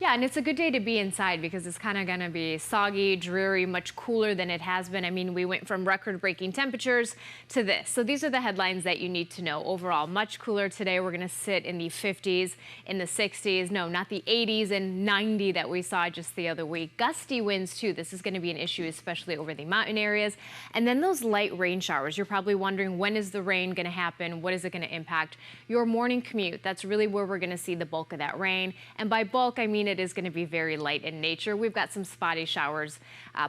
Yeah, and it's a good day to be inside because it's kind of going to be soggy, dreary, much cooler than it has been. I mean, we went from record-breaking temperatures to this. So these are the headlines that you need to know. Overall, much cooler today. We're going to sit in the 50s, in the 60s. No, not the 80s and 90 that we saw just the other week. Gusty winds, too. This is going to be an issue, especially over the mountain areas. And then those light rain showers. You're probably wondering, when is the rain going to happen? What is it going to impact your morning commute? That's really where we're going to see the bulk of that rain. And by bulk, I mean it is going to be very light in nature. We've got some spotty showers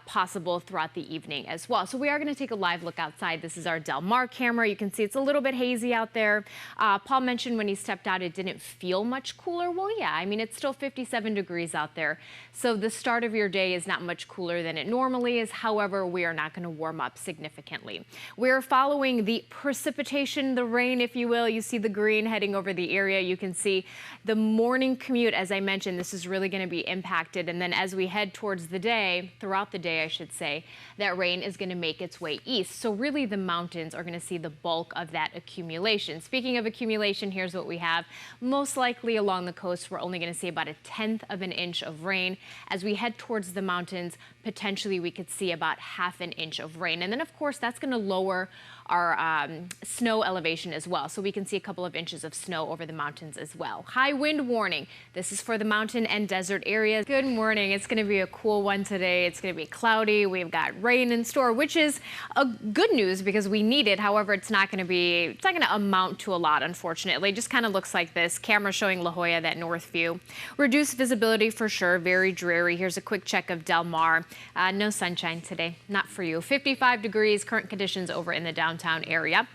possible throughout the evening as well. So we are going to take a live look outside. This is our Del Mar camera. You can see it's a little bit hazy out there. Paul mentioned when he stepped out it didn't feel much cooler. Well, yeah, I mean, it's still 57 degrees out there. So the start of your day is not much cooler than it normally is. However, we are not going to warm up significantly. We're following the precipitation, the rain, if you will. You see the green heading over the area. You can see the morning commute. As I mentioned, this is really going to be impacted. And then as we head towards the day, throughout the day, I should say, that rain is going to make its way east. So really the mountains are going to see the bulk of that accumulation. Speaking of accumulation, here's what we have. Most likely along the coast, we're only going to see about 1/10 of an inch of rain. As we head towards the mountains, potentially we could see about 1/2 an inch of rain. And then of course that's going to lower our snow elevation as well. So we can see a couple of inches of snow over the mountains as well. High wind warning. This is for the mountain and desert areas. Good morning. It's going to be a cool one today. It's going to be cloudy. We've got rain in store, which is a good news because we need it. However, it's not going to amount to a lot, unfortunately. It just kind of looks like this. Camera showing La Jolla, that north view. Reduced visibility for sure. Very dreary. Here's a quick check of Del Mar. No sunshine today. Not for you. 55 degrees. Current conditions over in the downtown area.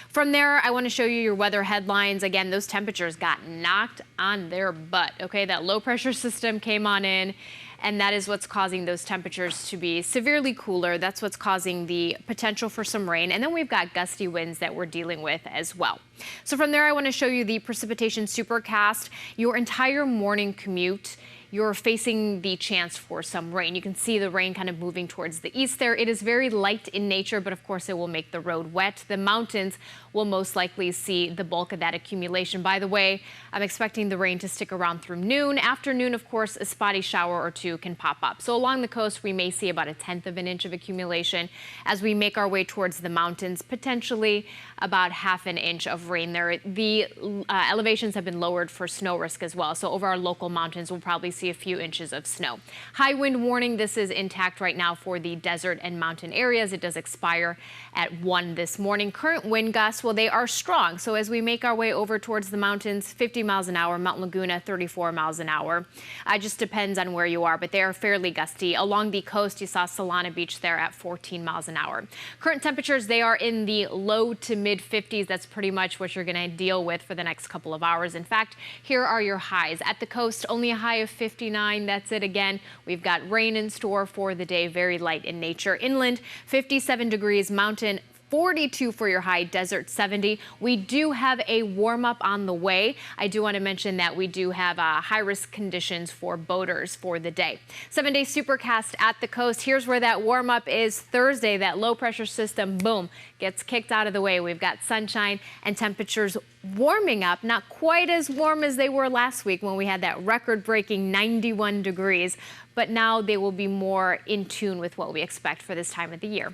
From there, I want to show you your weather headlines. Again, those temperatures got knocked on their butt. Okay, that low pressure system came on in, and that is what's causing those temperatures to be severely cooler. That's what's causing the potential for some rain. And then we've got gusty winds that we're dealing with as well. So from there, I want to show you the precipitation supercast. Your entire morning commute, you're facing the chance for some rain. You can see the rain kind of moving towards the east there. It is very light in nature, but of course it will make the road wet. The mountains will most likely see the bulk of that accumulation. By the way, I'm expecting the rain to stick around through noon. Afternoon, of course, a spotty shower or two can pop up. So along the coast, we may see about 1/10 of an inch of accumulation. As we make our way towards the mountains, potentially about 1/2 an inch of rain there. The elevations have been lowered for snow risk as well. So over our local mountains, we'll probably see a few inches of snow. High wind warning. This is intact right now for the desert and mountain areas. It does expire at 1 this morning. Current wind gusts, well, they are strong. So as we make our way over towards the mountains, 50 miles an hour, Mount Laguna, 34 miles an hour. It just depends on where you are, but they are fairly gusty. Along the coast, you saw Solana Beach there at 14 miles an hour. Current temperatures, they are in the low to mid 50s. That's pretty much what you're going to deal with for the next couple of hours. In fact, here are your highs. At the coast, only a high of 59. That's it again. We've got rain in store for the day, very light in nature. Inland, 57 degrees, mountain 42 for your high, desert 70. We do have a warm up on the way. I do want to mention that we do have high risk conditions for boaters for the day. 7-day supercast at the coast. Here's where that warm up is Thursday. That low pressure system, boom, gets kicked out of the way. We've got sunshine and temperatures warming up, not quite as warm as they were last week when we had that record breaking 91 degrees, but now they will be more in tune with what we expect for this time of the year.